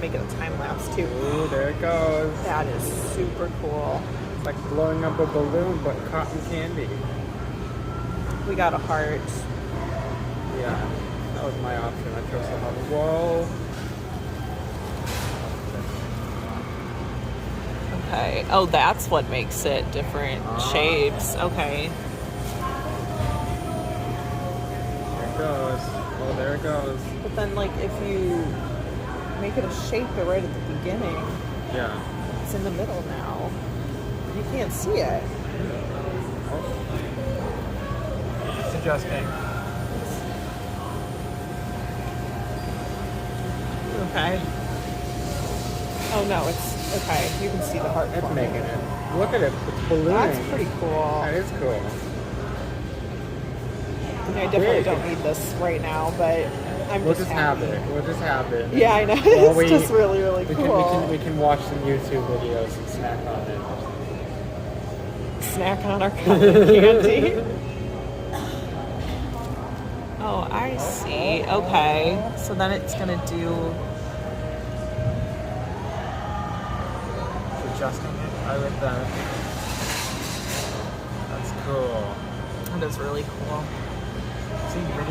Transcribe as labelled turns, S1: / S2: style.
S1: make it a time lapse too.
S2: Ooh, there it goes.
S1: That is super cool.
S2: It's like blowing up a balloon, but cotton candy.
S1: We got a heart.
S2: Yeah, that was my option. I chose the heart. Whoa.
S1: Okay. Oh, that's what makes it different shapes. Okay.
S2: There it goes. Oh, there it goes.
S1: But then, like, if you make it a shape right at the beginning,
S2: Yeah.
S1: it's in the middle now. You can't see it.
S2: It's adjusting.
S1: Okay. Oh no, it's okay. You can see the heart.
S2: It's
S1: forming.
S2: making it. Look at it. It's ballooning.
S1: That's pretty cool.
S2: That is cool.
S1: I definitely don't need this right now, but I'm
S2: We'll
S1: just
S2: just have
S1: happy.
S2: it. We'll just have it.
S1: Yeah, I know.
S2: While
S1: It's just really, really cool.
S2: We can watch some YouTube videos and snack on it.
S1: Snack on our cotton candy. Oh, I see. Okay. So then it's gonna do.
S2: It's adjusting it. I like that. That's cool.
S1: That is really cool.
S2: See, video